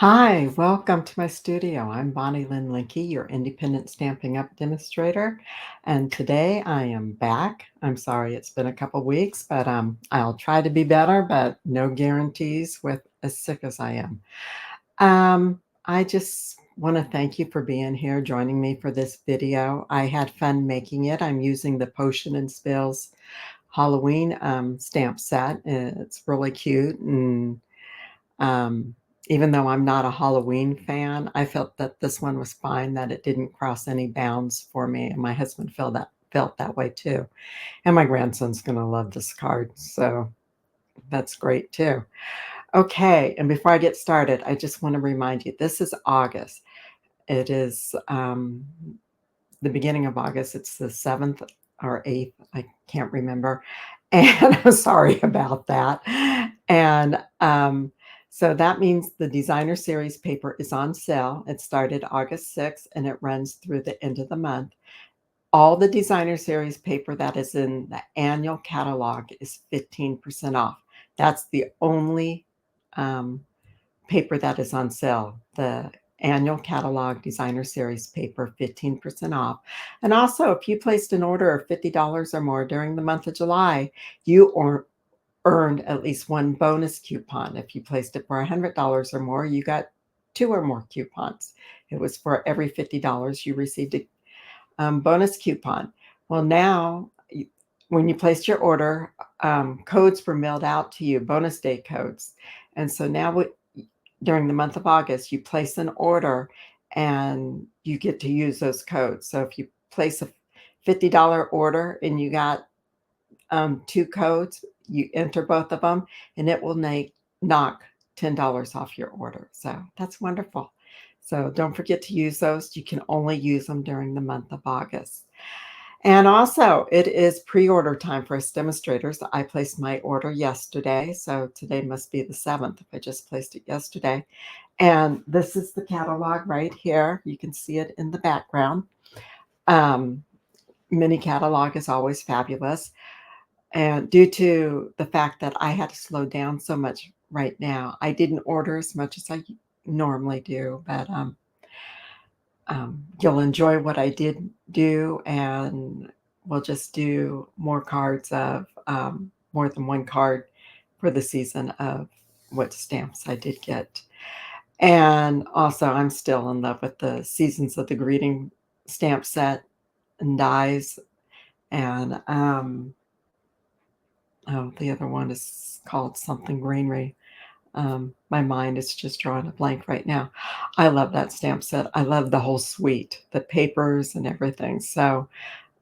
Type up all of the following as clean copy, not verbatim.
Hi, welcome to my studio. I'm Bonnie Lynn Linky, your independent Stampin' Up! Demonstrator, and today I am back. I'm sorry it's been a couple weeks, but I'll try to be better, but no guarantees with as sick as I am. I just want to thank you for being here, joining me for this video. I had fun making it. I'm using the Potion&Spells Halloween stamp set. It's really cute, and um, even though I'm not a Halloween fan, I felt that this one was fine, that it didn't cross any bounds for me, and my husband felt that way too. And my grandson's gonna love this card, so that's great too. Okay, and before I get started, I just want to remind you, this is August. It is the beginning of August. It's the 7th or 8th. I can't remember. And I'm sorry about that. And so that means the designer series paper is on sale. It started August 6th and it runs through the end of the month. All the designer series paper that is in the annual catalog is 15% off. That's the only paper that is on sale. The annual catalog designer series paper, 15% off. And also, if you placed an order of $50 or more during the month of July, you earned at least one bonus coupon. If you placed it for $100 or more, you got 2 or more coupons. It was for every $50 you received a bonus coupon. Well, now, when you placed your order, codes were mailed out to you, bonus day codes. And so now during the month of August, you place an order and you get to use those codes. So if you place a $50 order and you got 2 codes, you enter both of them and it will knock $10 off your order. So that's wonderful. So don't forget to use those. You can only use them during the month of August. And also, it is pre-order time for us demonstrators. I placed my order yesterday, so today must be the 7th if I just placed it yesterday. And this is the catalog right here. You can see it in the background. Mini catalog is always fabulous. And due to the fact that I had to slow down so much right now, I didn't order as much as I normally do, but you'll enjoy what I did do, and we'll just do more cards of more than one card for the season of what stamps I did get. And also, I'm still in love with the Seasons of the Greeting stamp set and dies. And oh, the other one is called something greenery. My mind is just drawing a blank right now. I love that stamp set. I love the whole suite, the papers and everything. So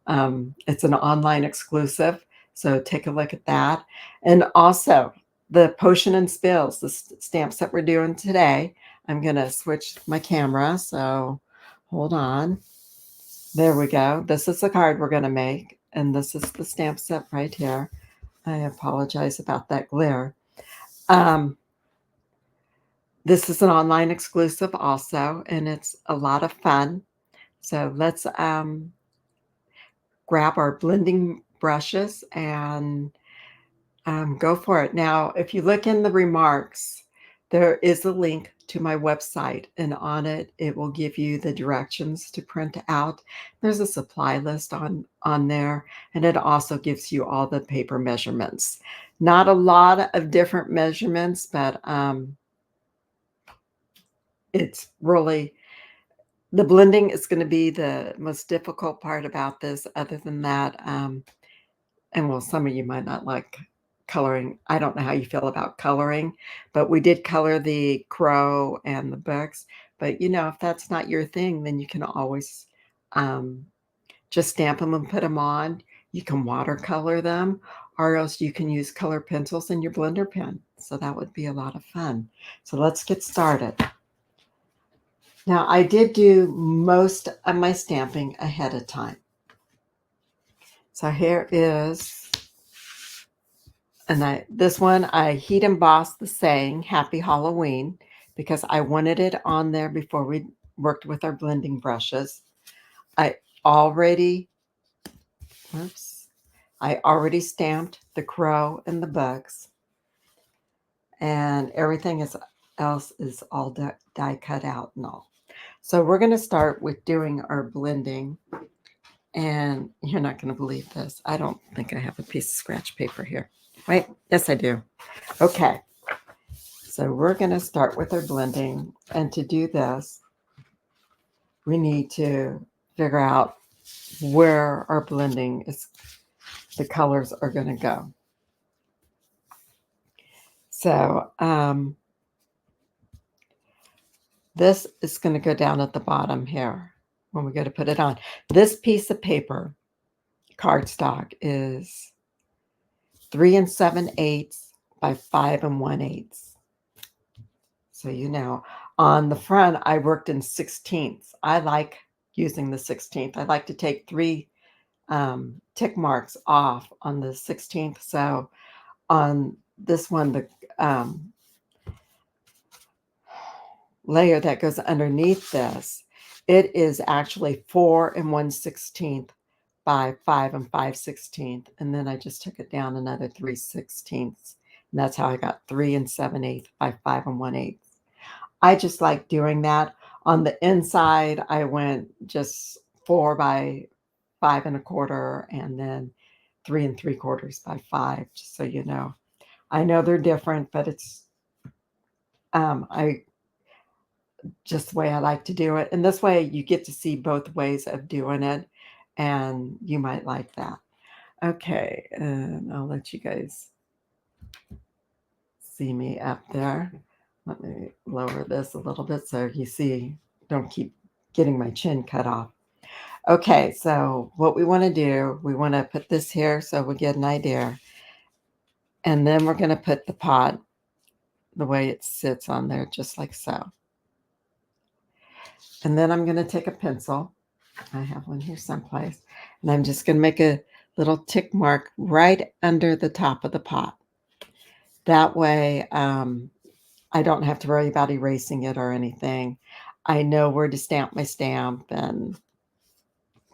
it's an online exclusive. So take a look at that. And also the Potion&Spells, the stamps that we're doing today. I'm going to switch my camera. So hold on. There we go. This is the card we're going to make. And this is the stamp set right here. I apologize about that glare. This is an online exclusive also, and it's a lot of fun. So let's grab our blending brushes and go for it. Now, if you look in the remarks, there is a link to my website, and on it, it will give you the directions to print out. There's a supply list on there, and it also gives you all the paper measurements. Not a lot of different measurements, but it's really, the blending is going to be the most difficult part about this. Other than that, and well, some of you might not like coloring. I don't know how you feel about coloring, but we did color the crow and the books. But if that's not your thing, then you can always just stamp them and put them on. You can watercolor them, or else you can use color pencils in your blender pen. So that would be a lot of fun. So let's get started. Now, I did do most of my stamping ahead of time. So here is, and this one, I heat embossed the saying, Happy Halloween, because I wanted it on there before we worked with our blending brushes. I already stamped the crow and the bugs, and everything is else is all die cut out and all. So we're going to start with doing our blending. And you're not going to believe this. I don't think I have a piece of scratch paper here. Wait, yes I do. Okay. So we're going to start with our blending. And to do this, we need to figure out where our blending is, the colors are going to go. So this is going to go down at the bottom here when we go to put it on. This piece of paper, cardstock, is 3 7/8 by 5 1/8. So you know, on the front, I worked in 16ths. I like using the 16th. I like to take 3 tick marks off on the 16th. So on this one, the layer that goes underneath this, it is actually 4 1/16 by 5 5/16. And then I just took it down another 3/16. And that's how I got 3 7/8 by 5 1/8. I just like doing that. On the inside, I went just 4 by 5 1/4 and then 3 3/4 by 5, just so you know. I know they're different, but it's I just the way I like to do it. And this way you get to see both ways of doing it, and you might like that. Okay, and I'll let you guys see me up there. Let me lower this a little bit so you see, don't keep getting my chin cut off. Okay, so what we want to do, we want to put this here so we get an idea. And then we're going to put the pot the way it sits on there, just like so. And then I'm going to take a pencil. I have one here someplace. And I'm just going to make a little tick mark right under the top of the pot. That way, I don't have to worry about erasing it or anything. I know where to stamp my stamp, and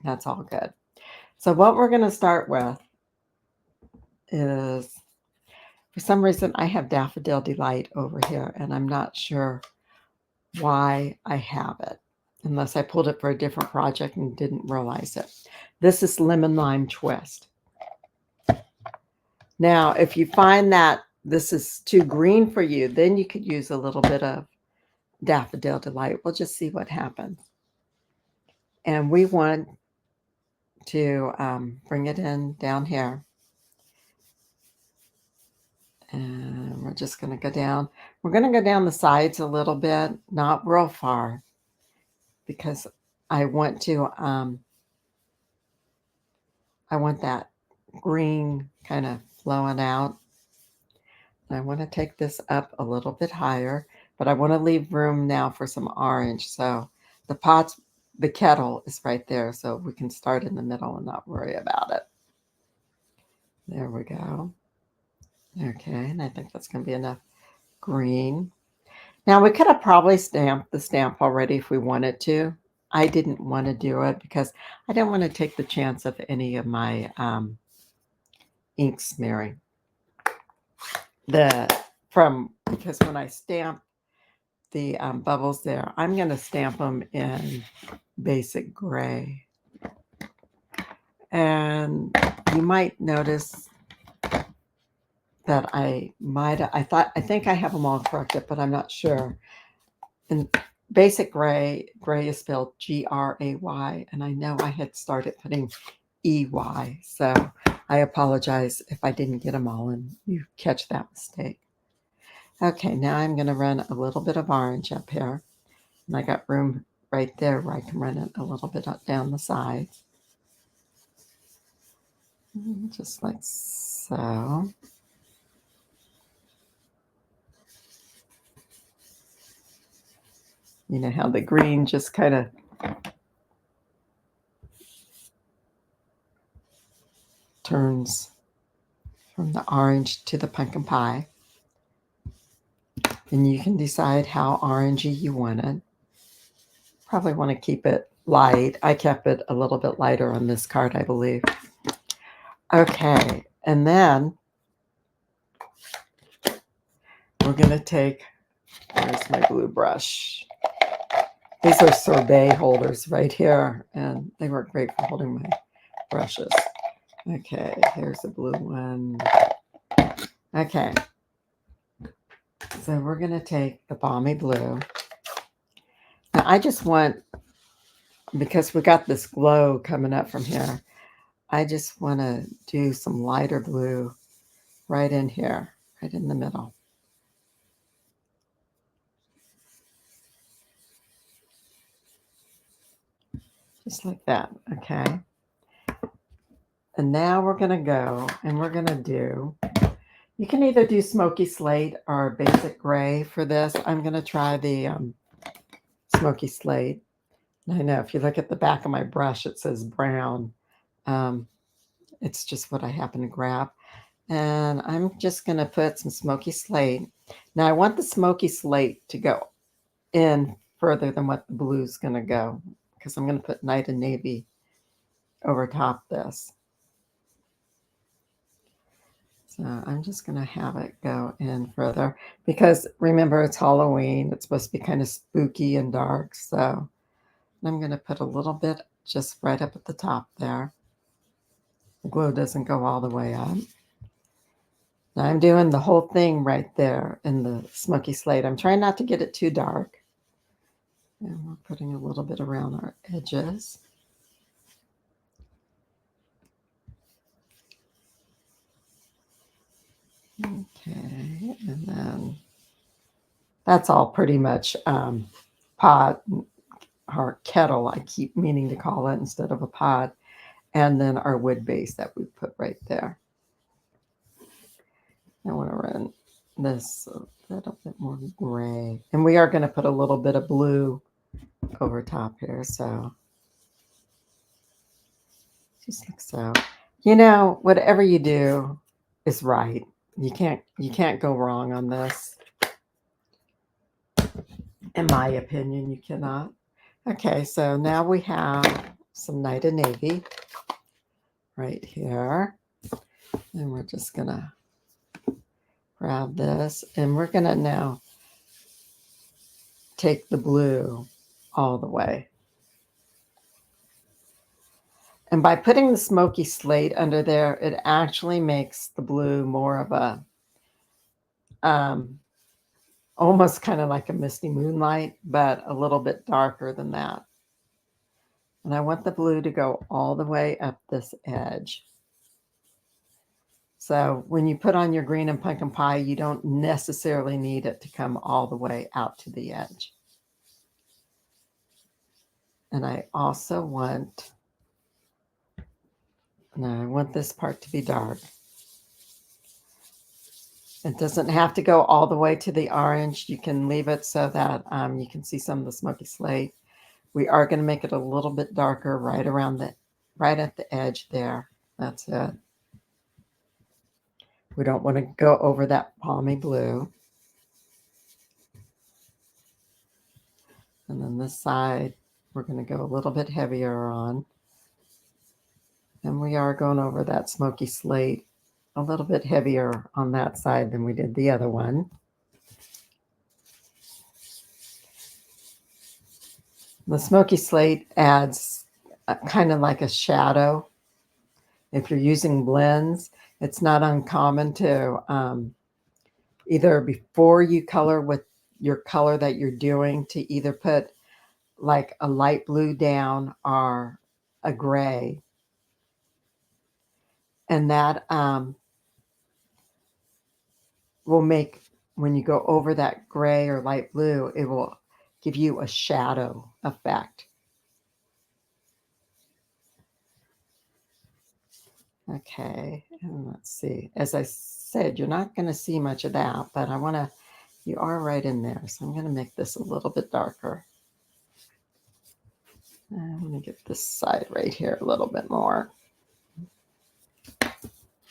that's all good. So what we're going to start with is, for some reason, I have Daffodil Delight over here, and I'm not sure why I have it, unless I pulled it for a different project and didn't realize it. This is Lemon Lime Twist. Now, if you find that this is too green for you, then you could use a little bit of Daffodil Delight. We'll just see what happens. And we want to bring it in down here. And we're just going to go down. We're going to go down the sides a little bit, not real far, because I want to, I want that green kind of flowing out. I want to take this up a little bit higher, but I want to leave room now for some orange. So the kettle is right there, so we can start in the middle and not worry about it. There we go. Okay, and I think that's going to be enough green. Now, we could have probably stamped the stamp already if we wanted to. I didn't want to do it because I didn't want to take the chance of any of my ink smearing. Because when I stamp the bubbles there, I'm going to stamp them in basic gray. And you might notice that I think I have them all corrected, but I'm not sure. And basic gray is spelled Gray, and I know I had started putting EY, so I apologize if I didn't get them all and you catch that mistake. Okay, now I'm going to run a little bit of orange up here, and I got room right there where I can run it a little bit up down the sides, just like so. You know how the green just kind of turns from the orange to the pumpkin pie. And you can decide how orangey you want it. Probably want to keep it light. I kept it a little bit lighter on this card, I believe. Okay, and then we're going to take There's my blue brush. These are sorbet holders right here, and they work great for holding my brushes. Okay, here's a blue one. Okay, so we're going to take the balmy blue. Now, I just want, because we got this glow coming up from here, I just want to do some lighter blue right in here, right in the middle. Just like that, okay? And now we're going to go and we're going to do, you can either do smoky slate or basic gray for this. I'm going to try the smoky slate. I know if you look at the back of my brush, it says brown. It's just what I happen to grab. And I'm just going to put some smoky slate. Now I want the smoky slate to go in further than what the blue is going to go, because I'm going to put night and navy over top this. So I'm just going to have it go in further, because remember, it's Halloween. It's supposed to be kind of spooky and dark. So I'm going to put a little bit just right up at the top there. The glue doesn't go all the way up. Now I'm doing the whole thing right there in the smoky slate. I'm trying not to get it too dark. And we're putting a little bit around our edges. Okay, and then that's all pretty much pot or kettle, I keep meaning to call it instead of a pot. And then our wood base that we put right there. I want to run this a little bit more gray. And we are going to put a little bit of blue over top here. So just like so. You know, whatever you do is right. You can't go wrong on this. In my opinion, you cannot. Okay, so now we have some night and navy right here. And we're just going to grab this. And we're going to now take the blue all the way. And by putting the smoky slate under there, it actually makes the blue more of a, almost kind of like a misty moonlight, but a little bit darker than that. And I want the blue to go all the way up this edge. So when you put on your green and pumpkin pie, you don't necessarily need it to come all the way out to the edge. And I also want, now I want this part to be dark. It doesn't have to go all the way to the orange. You can leave it so that you can see some of the smoky slate. We are going to make it a little bit darker right around the, right at the edge there. That's it. We don't want to go over that palmy blue. And then this side, we're going to go a little bit heavier on. And we are going over that smoky slate a little bit heavier on that side than we did the other one. The smoky slate adds kind of like a shadow. If you're using blends, it's not uncommon to either before you color with your color that you're doing to either put like a light blue down or a gray. And that will make, when you go over that gray or light blue, it will give you a shadow effect. Okay, and let's see. As I said, you're not going to see much of that, but I want to, you are right in there. So I'm going to make this a little bit darker. I'm going to get this side right here a little bit more.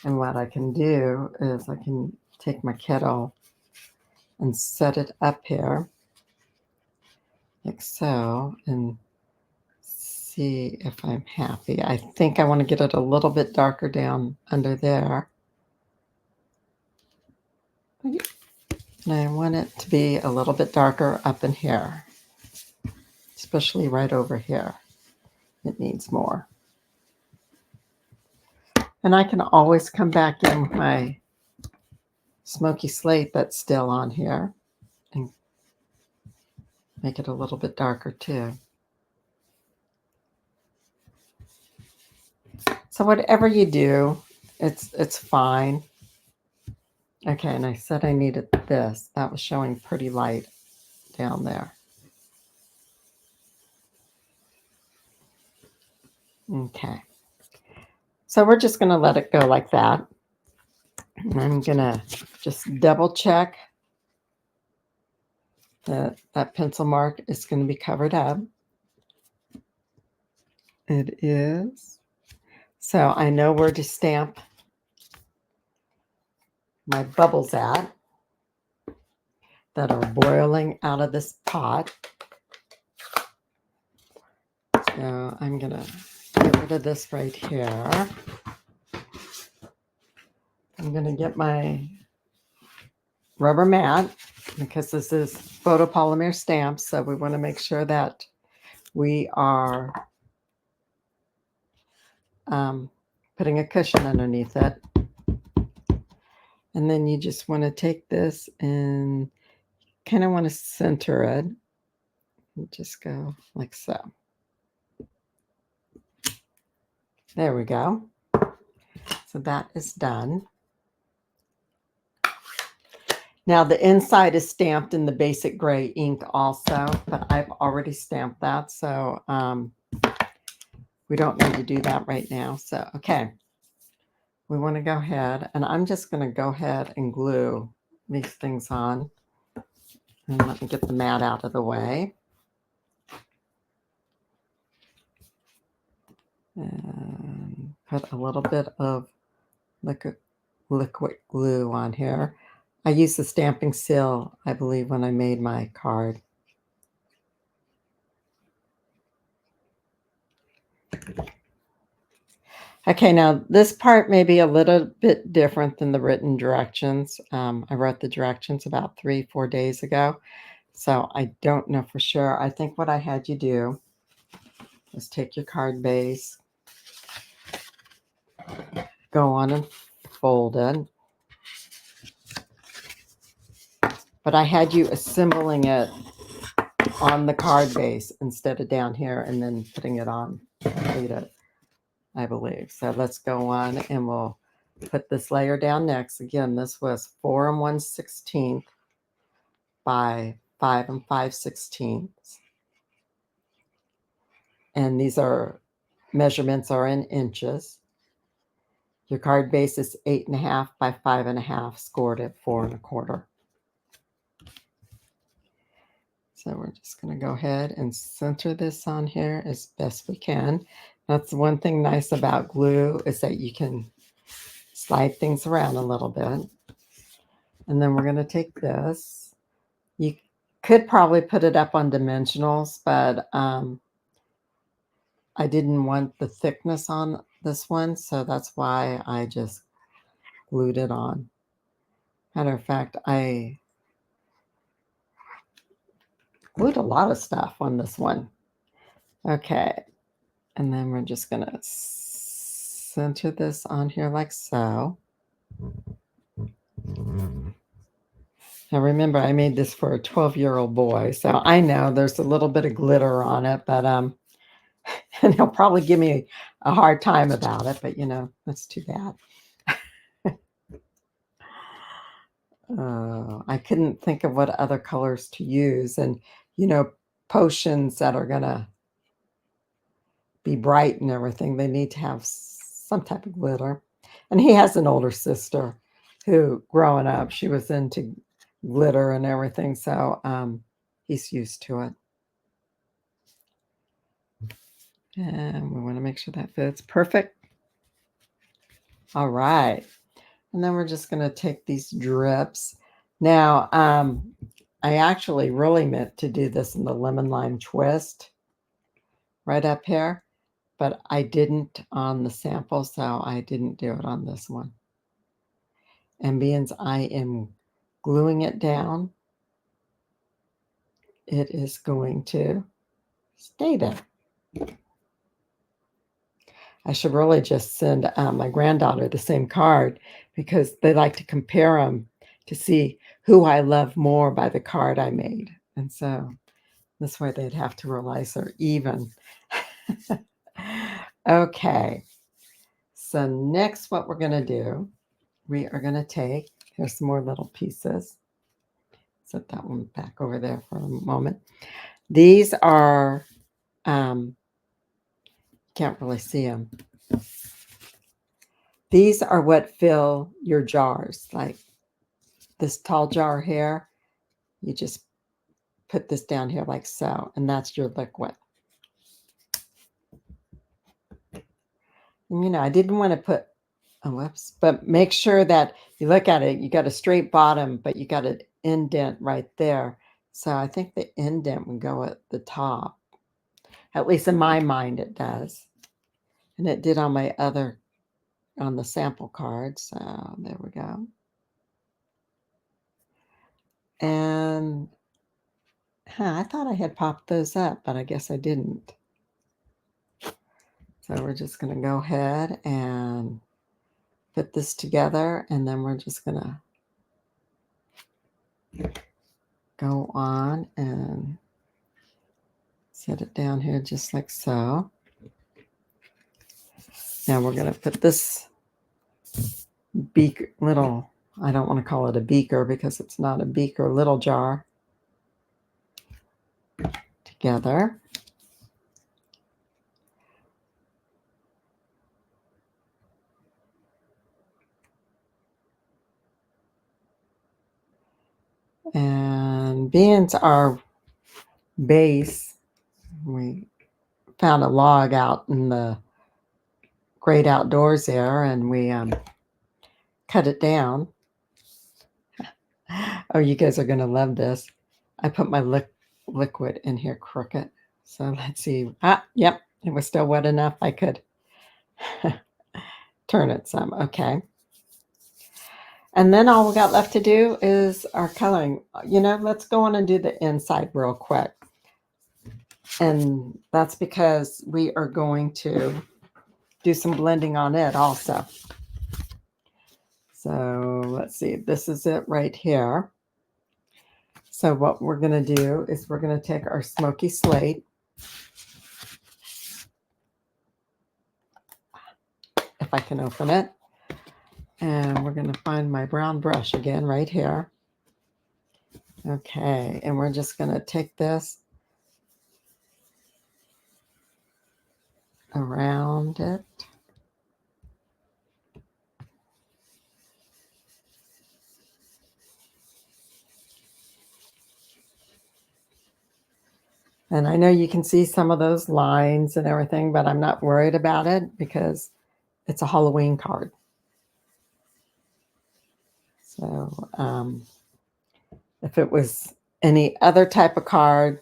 And what I can do is I can take my kettle and set it up here like so, and see if I'm happy. I think I want to get it a little bit darker down under there. And I want it to be a little bit darker up in here, especially right over here. It needs more. And I can always come back in with my smoky slate that's still on here and make it a little bit darker too. So whatever you do, it's fine. Okay, and I said I needed this. That was showing pretty light down there. Okay. So we're just going to let it go like that. And I'm going to just double check that that pencil mark is going to be covered up. It is. So I know where to stamp my bubbles at that are boiling out of this pot. So I'm going to get rid of this right here. I'm going to get my rubber mat because this is photopolymer stamps. So we want to make sure that we are putting a cushion underneath it. And then you just want to take this and kind of want to center it. And just go like so. There we go. So that is done. Now the inside is stamped in the basic gray ink also, but I've already stamped that. So we don't need to do that right now. So, okay. We want to go ahead, and I'm just going to go ahead and glue these things on. And let me get the mat out of the way. And put a little bit of liquid glue on here. I used the stamping seal, I believe, when I made my card. Okay, now this part may be a little bit different than the written directions. I wrote the directions about 3-4 days ago, so I don't know for sure. I think what I had you do is take your card base, go on and fold it. But I had you assembling it on the card base instead of down here and then putting it on it, I believe. So let's go on and we'll put this layer down next. Again, this was 4 1/16 by 5 5/16. And these are measurements are in inches. Your card base is 8.5 by 5.5, scored at 4 1/4. So we're just going to go ahead and center this on here as best we can. That's one thing nice about glue is that you can slide things around a little bit. And then we're going to take this. You could probably put it up on dimensionals, but I didn't want the thickness on this one, so that's why I just glued it on. Matter of fact, I glued a lot of stuff on this one. Okay, and then we're just going to center this on here like so. Now remember, I made this for a 12-year-old boy, so I know there's a little bit of glitter on it, but and he'll probably give me a hard time about it, but you know, that's too bad. I couldn't think of what other colors to use, and you know, potions that are gonna be bright and everything, they need to have some type of glitter. And he has an older sister who, growing up, she was into glitter and everything, so he's used to it. And we want to make sure that fits perfect. All right. And then we're just going to take these drips. Now, I actually really meant to do this in the lemon lime twist right up here, but I didn't on the sample, so I didn't do it on this one. And being I am gluing it down, it is going to stay there. I should really just send my granddaughter the same card because they like to compare them to see who I love more by the card I made. And so this way they'd have to realize they're even. Okay. So next what we're going to do, we are going to take, here's some more little pieces. Set that one back over there for a moment. These are, can't really see them. These are what fill your jars. Like this tall jar here, you just put this down here like so, and that's your liquid. And, I didn't want to put, whoops, but make sure that you look at it, you got a straight bottom, but you got an indent right there. So I think the indent would go at the top. At least in my mind it does. And it did on my other, on the sample card. So there we go. And I thought I had popped those up, but I guess I didn't. So we're just going to go ahead and put this together, and then we're just going to go on and set it down here just like so. Now we're going to put this beaker, little, I don't want to call it a beaker because it's not a beaker, little jar together. And being our base, we found a log out in the great outdoors there, and we cut it down. Oh, you guys are going to love this. I put my liquid in here crooked. So let's see. Yep, it was still wet enough. I could turn it some. Okay. And then all we got left to do is our coloring. Let's go on and do the inside real quick. And that's because we are going to do some blending on it also. So let's see. This is it right here. So what we're going to do is we're going to take our smoky slate. If I can open it. And we're going to find my brown brush again right here. Okay, and we're just going to take this around it. And I know you can see some of those lines and everything, but I'm not worried about it because it's a Halloween card. So if it was any other type of card,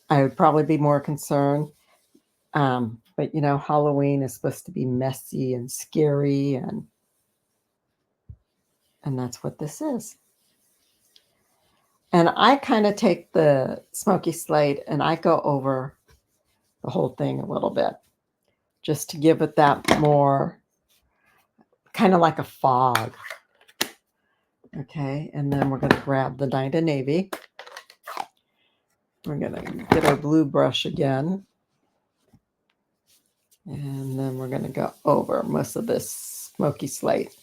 I would probably be more concerned. But Halloween is supposed to be messy and scary, and that's what this is. And I kind of take the smoky slate and I go over the whole thing a little bit just to give it that more kind of like a fog. Okay, and then we're going to grab the Night of Navy. We're going to get our blue brush again. And then we're going to go over most of this smoky slate.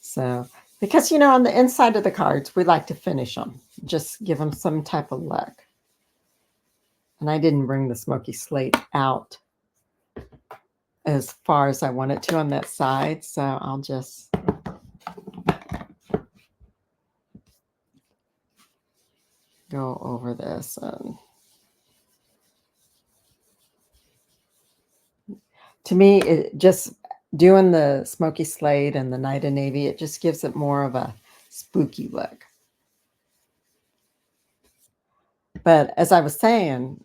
So, because, on the inside of the cards, we like to finish them. Just give them some type of look. And I didn't bring the smoky slate out as far as I wanted to on that side. So I'll just go over this. To me, it just doing the smoky slate and the Night of Navy, it just gives it more of a spooky look. But as I was saying,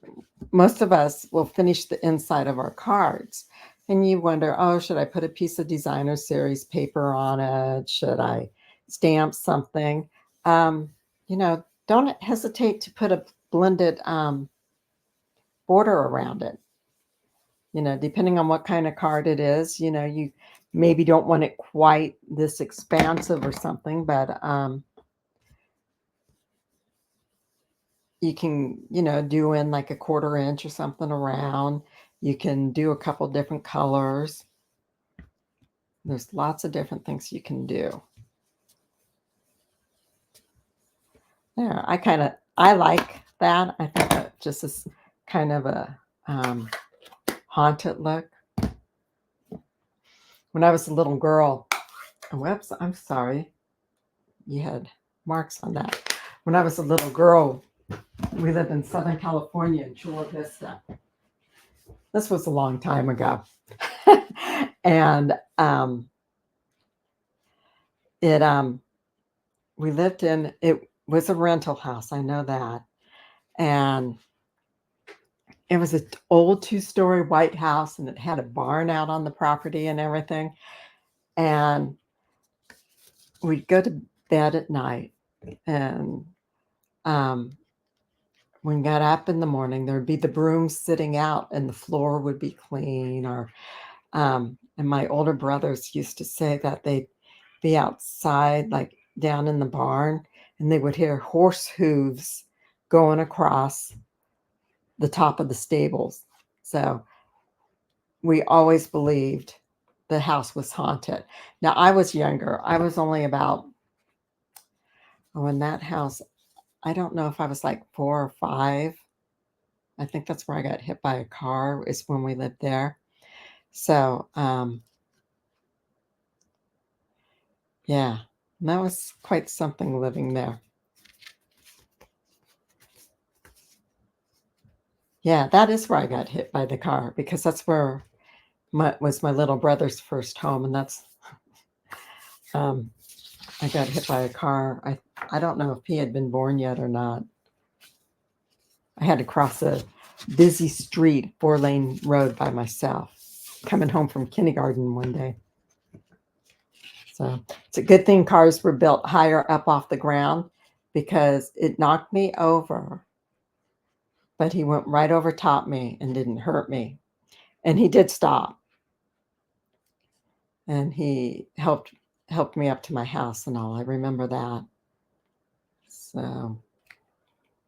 most of us will finish the inside of our cards. And you wonder, oh, should I put a piece of designer series paper on it? Should I stamp something? You know, don't hesitate to put a blended border around it. You know, depending on what kind of card it is, you know, you maybe don't want it quite this expansive or something, but you can, you know, do in like a 1/4 inch or something around. You can do a couple different colors. There's lots of different things you can do. There, I like that. I think that just is kind of a haunted look. When I was a little girl, whoops, I'm sorry. You had marks on that. When I was a little girl, we lived in Southern California in Chula Vista. This was a long time ago. And it we lived in, it was a rental house, I know that. And it was an old 2-story white house, and it had a barn out on the property and everything. And we'd go to bed at night, and when we got up in the morning, there'd be the brooms sitting out, and the floor would be clean. Or and my older brothers used to say that they'd be outside, like down in the barn, and they would hear horse hooves going across the top of the stables. So we always believed the house was haunted. Now, I was younger. I was only about, oh, in that house, I don't know if I was like 4 or 5. I think that's where I got hit by a car, is when we lived there. So, yeah, that was quite something living there. Yeah, that is where I got hit by the car, because that's where was my little brother's first home, and that's I got hit by a car. I don't know if he had been born yet or not. I had to cross a busy street, 4-lane road by myself, coming home from kindergarten one day. So it's a good thing cars were built higher up off the ground, because it knocked me over, but he went right over top me and didn't hurt me. And he did stop, and he helped me up to my house and all. I remember that. So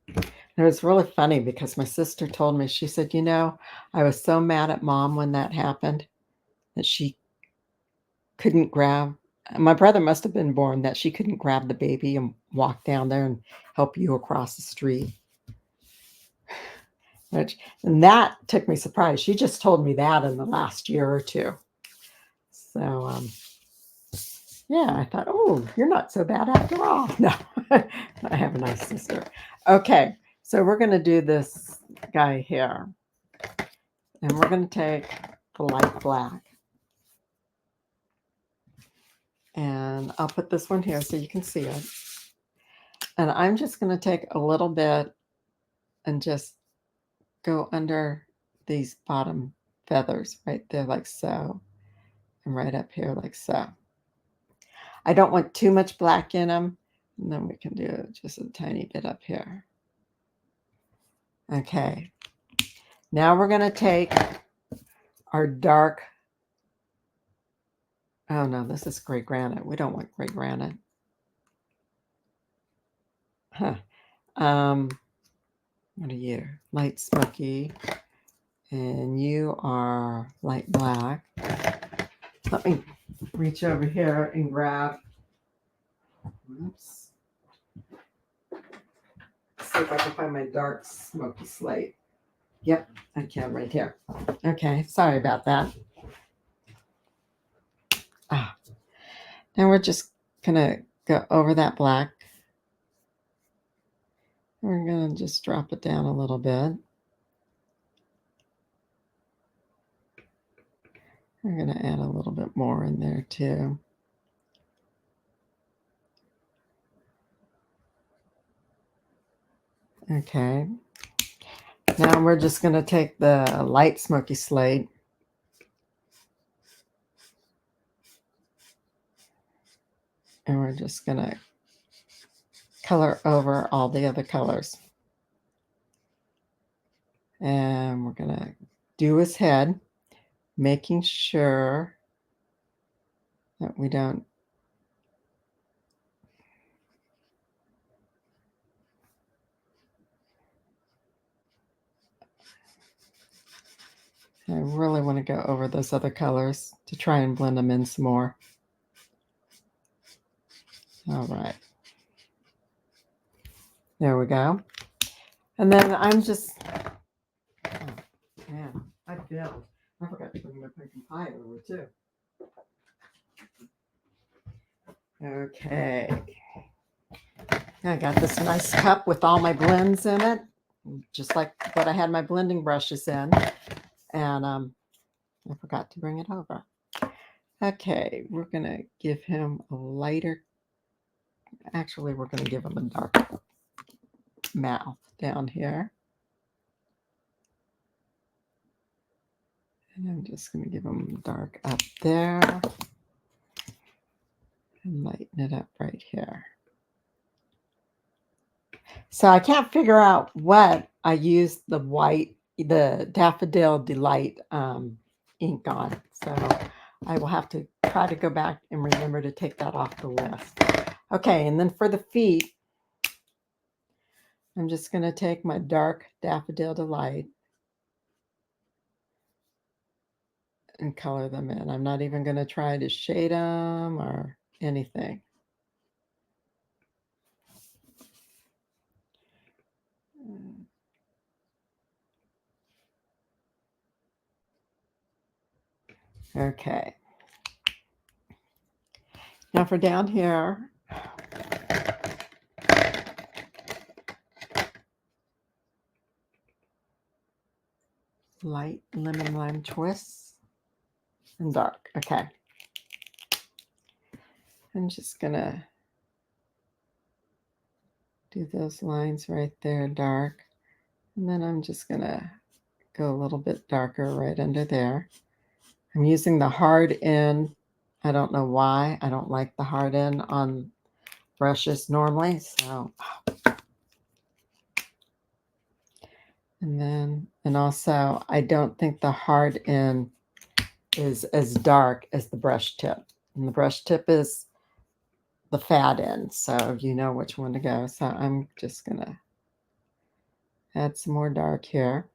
it was really funny, because my sister told me, she said, you know, I was so mad at mom when that happened, that she couldn't grab, my brother must have been born, that she couldn't grab the baby and walk down there and help you across the street. And that took me surprised. She just told me that in the last year or two. So, yeah, I thought, oh, you're not so bad after all. No, I have a nice sister. Okay, so we're going to do this guy here. And we're going to take the light black. And I'll put this one here so you can see it. And I'm just going to take a little bit and just go under these bottom feathers right there, like so. And right up here, like so. I don't want too much black in them. And then we can do just a tiny bit up here. Okay. Now we're going to take our dark. Oh no, this is gray granite. We don't want gray granite. Huh. What are you? Light smoky. And you are light black. Let me reach over here and grab. Oops. See if I can find my dark smoky slate. Yep, I can right here. Okay, sorry about that. Now we're just gonna go over that black. We're gonna just drop it down a little bit. We're gonna add a little bit more in there too. Okay. Now we're just going to take the light smoky slate and we're just going to color over all the other colors. And we're going to do his head, making sure that we don't I really want to go over those other colors to try and blend them in some more. All right. There we go. And then I'm just, oh, man, I failed. I forgot to bring my pumpkin pie over too. Okay. I got this nice cup with all my blends in it, just like what I had my blending brushes in. And I forgot to bring it over. Okay, we're going to give him a lighter, actually, we're going to give him a dark mouth down here. And I'm just going to give him dark up there and lighten it up right here. So I can't figure out what I used the Daffodil Delight ink on. So I will have to try to go back and remember to take that off the list. Okay, and then for the feet, I'm just going to take my dark Daffodil Delight and color them in. I'm not even going to try to shade them or anything. Okay. Now for down here, light lemon lime twists and dark. Okay. I'm just going to do those lines right there dark. And then I'm just going to go a little bit darker right under there. I'm using the hard end. I don't know why. I don't like the hard end on brushes normally. So, and also I don't think the hard end is as dark as the brush tip. And the brush tip is the fat end, so you know which one to go. So I'm just going to add some more dark here.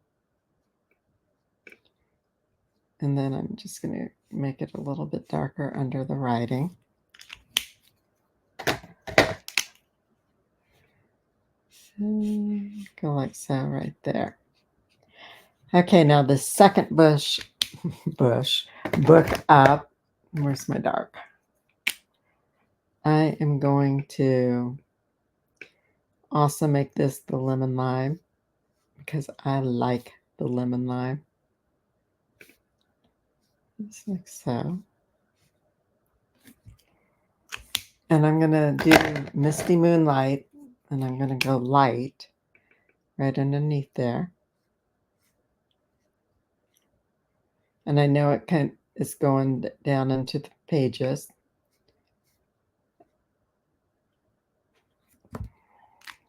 And then I'm just going to make it a little bit darker under the writing. And go like so right there. Okay, now the second book up. Where's my dark? I am going to also make this the lemon lime because I like the lemon lime. Just like so. And I'm going to do Misty Moonlight, and I'm going to go light right underneath there. And I know it's going down into the pages.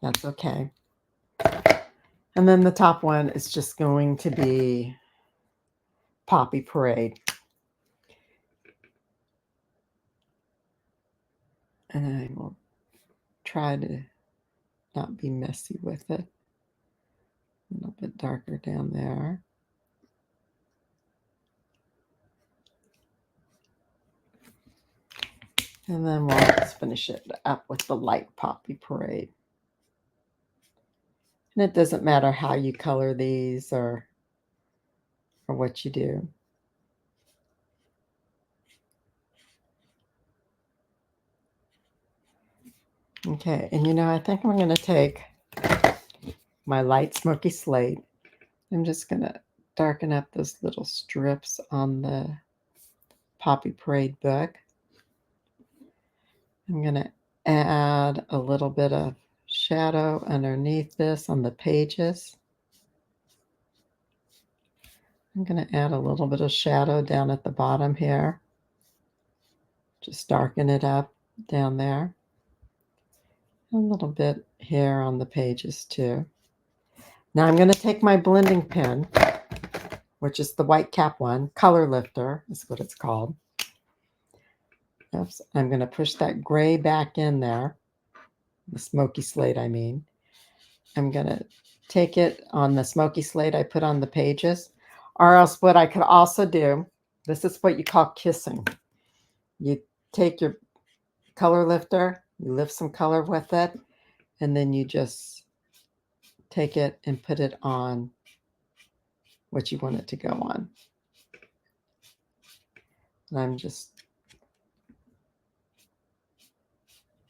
That's okay. And then the top one is just going to be Poppy Parade. And I will try to not be messy with it. A little bit darker down there. And then we'll just finish it up with the light Poppy Parade. And it doesn't matter how you color these or what you do. Okay, and I think I'm going to take my light smoky slate. I'm just going to darken up those little strips on the Poppy Parade book. I'm going to add a little bit of shadow underneath this on the pages. I'm going to add a little bit of shadow down at the bottom here. Just darken it up down there. A little bit here on the pages too. Now I'm going to take my blending pen, which is the white cap one, Color Lifter is what it's called. Oops, I'm going to push that gray back in there, the smoky slate I mean. I'm going to take it on the smoky slate I put on the pages, or else what I could also do, this is what you call kissing. You take your color lifter, you lift some color with it, and then you just take it and put it on what you want it to go on. And I'm just,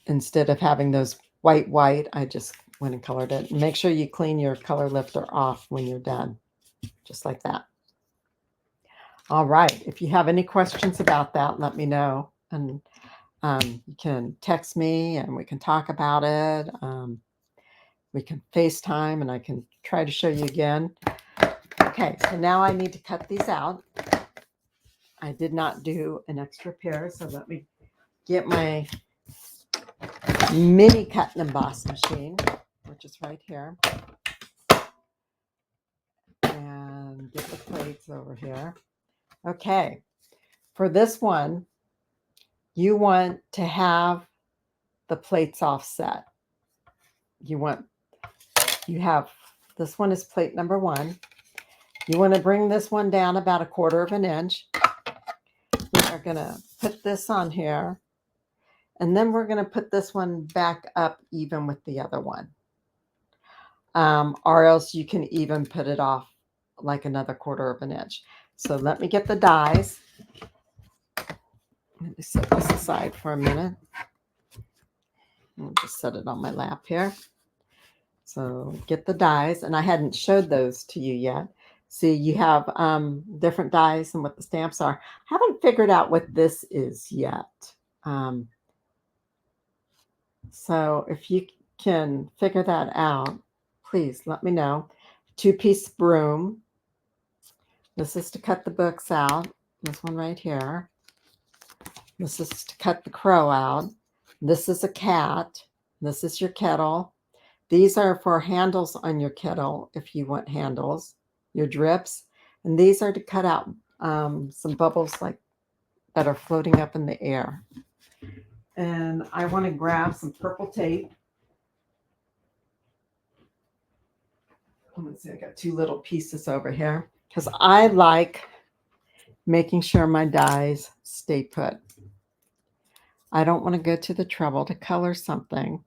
instead of having those white, I just went and colored it. And make sure you clean your color lifter off when you're done, just like that. All right, if you have any questions about that, let me know. And you can text me and we can talk about it. We can FaceTime and I can try to show you again. Okay, so now I need to cut these out. I did not do an extra pair, so let me get my mini cut and emboss machine, which is right here. And get the plates over here. Okay, for this one, you want to have the plates offset. You have, this one is plate number 1. You want to bring this one down about 1/4 of an inch. We are going to put this on here, and then we're going to put this one back up even with the other one. Or else you can even put it off like another 1/4 of an inch. So let me get the dies. Let me set this aside for a minute. I'll just set it on my lap here. So get the dies, and I hadn't showed those to you yet. See, you have different dies and what the stamps are. I haven't figured out what this is yet. So if you can figure that out, please let me know. 2-piece broom. This is to cut the books out. This one right here. This is to cut the crow out. This is a cat. This is your kettle. These are for handles on your kettle if you want handles, your drips. And these are to cut out some bubbles like that are floating up in the air. And I want to grab some purple tape. Let me see, I got 2 little pieces over here because I like making sure my dies stay put. I don't want to go to the trouble to color something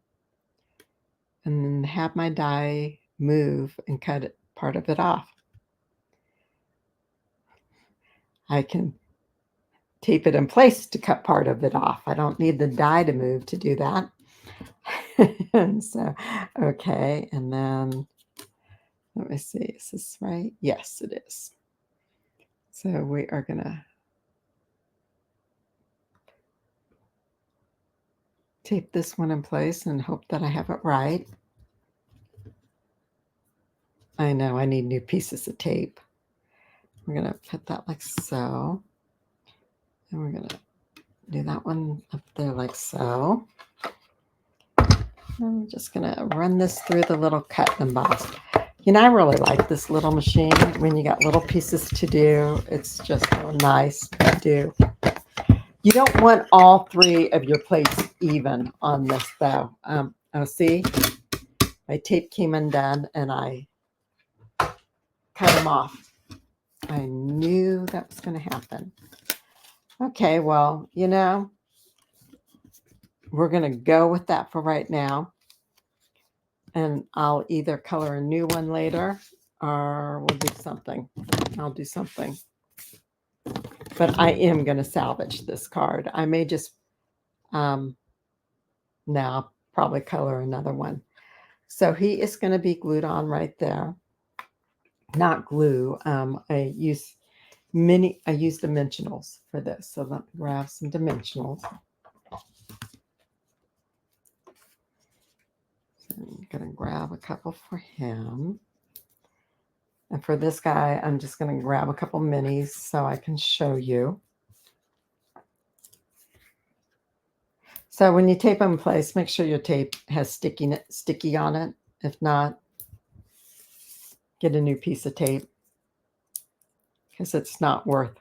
and then have my die move and cut part of it off. I can tape it in place to cut part of it off. I don't need the die to move to do that. And so, okay, and then let me see, is this right? Yes, it is. So we are going to tape this one in place and hope that I have it right. I know I need new pieces of tape. We're going to put that like so. And we're going to do that one up there like so. I'm just going to run this through the little cut and emboss. You know, I really like this little machine when you got little pieces to do. It's just so nice to do. You don't want all 3 of your plates even on this though. Oh, see, my tape came undone and I cut them off. I knew that was going to happen. Okay, well, you know, we're going to go with that for right now. And I'll either color a new one later or we'll do something. I'll do something. But I am going to salvage this card. I may just, now probably color another one. So he is going to be glued on right there. Not glue. I use dimensionals for this. So let me grab some dimensionals. So I'm going to grab a couple for him. And for this guy, I'm just going to grab a couple minis so I can show you. So when you tape them in place, make sure your tape has sticky on it. If not, get a new piece of tape because it's not worth,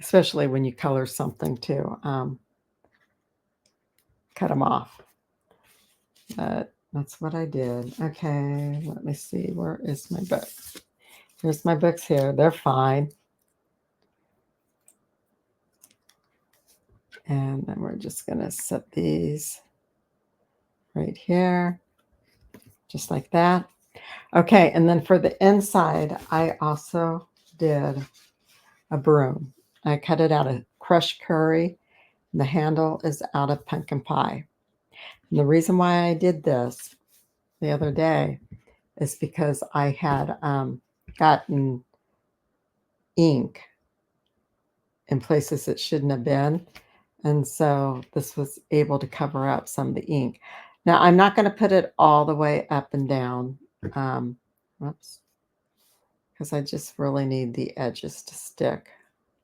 especially when you color something, to cut them off. But that's what I did. Okay, let me see. Where is my book? Here's my books here. They're fine. And then we're just going to set these right here, just like that. Okay, and then for the inside, I also did a broom. I cut it out of crushed curry. The handle is out of pumpkin pie. And the reason why I did this the other day is because I had gotten ink in places it shouldn't have been. And so this was able to cover up some of the ink. Now, I'm not going to put it all the way up and down. Whoops. Because I just really need the edges to stick.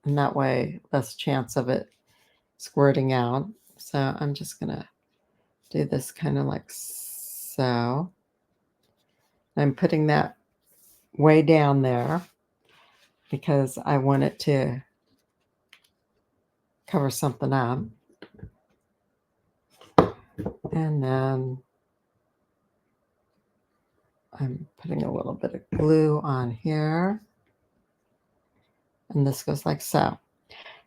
And that way, less chance of it squirting out. So I'm just going to do this kind of like so. I'm putting that way down there because I want it to cover something up. And then I'm putting a little bit of glue on here. And this goes like so.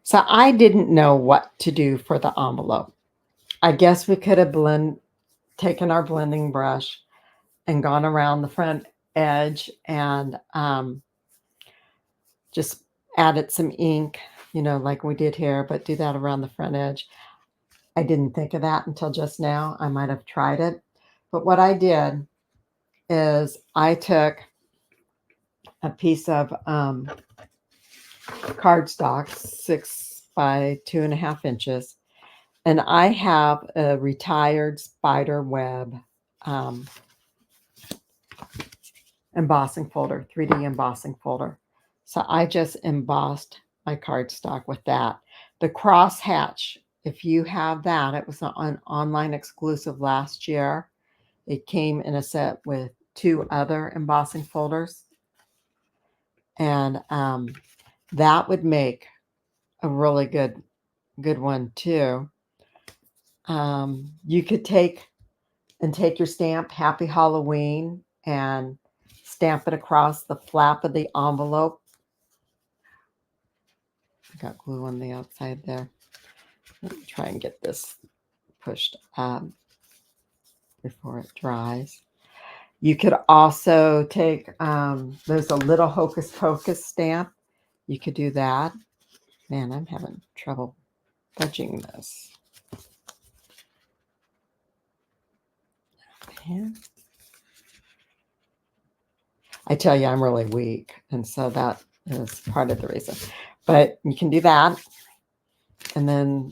So I didn't know what to do for the envelope. I guess we could have taken our blending brush and gone around the front edge and just added some ink, like we did here, but do that around the front edge. I didn't think of that until just now. I might have tried it. But what I did is I took a piece of cardstock, 6 by 2.5 inches, and I have a retired spider web embossing folder, 3D embossing folder. So I just embossed my cardstock with that. The crosshatch, if you have that, it was an online exclusive last year. It came in a set with 2 other embossing folders. And that would make a really good one too. You could take your stamp Happy Halloween and stamp it across the flap of the envelope. I got glue on the outside there. Let me try and get this pushed up before it dries. You could also take, there's a little Hocus Pocus stamp. You could do that. Man, I'm having trouble fudging this. Okay. I tell you, I'm really weak, and so that is part of the reason. But you can do that. And then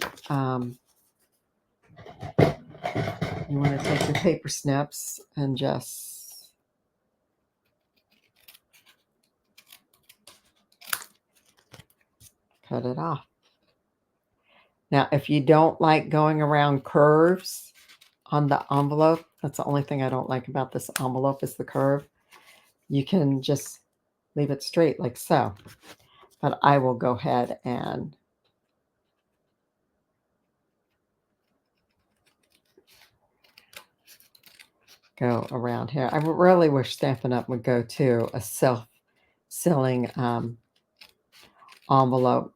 you want to take your paper snips and just cut it off. Now, if you don't like going around curves on the envelope, that's the only thing I don't like about this envelope is the curve. You can just leave it straight like so. But I will go ahead and go around here. I really wish Stampin' Up! Would go to a self-sealing envelope.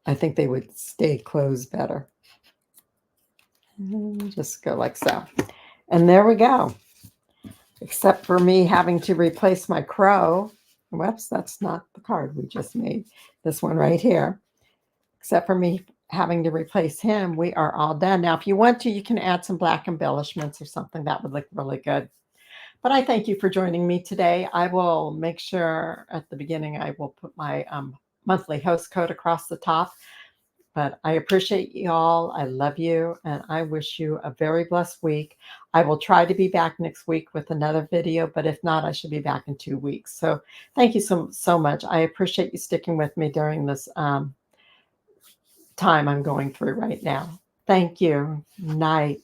I think they would stay closed better. Just go like so. And there we go. Except for me having to replace my crow. Whoops, that's not the card we just made. This one right here. Except for me having to replace him, we are all done. Now, if you want to, you can add some black embellishments or something. That would look really good. But I thank you for joining me today. I will make sure at the beginning I will put my monthly host code across the top. But I appreciate you all. I love you, and I wish you a very blessed week. I will try to be back next week with another video, but if not, I should be back in 2 weeks. So thank you so much. I appreciate you sticking with me during this time I'm going through right now. Thank you. Night.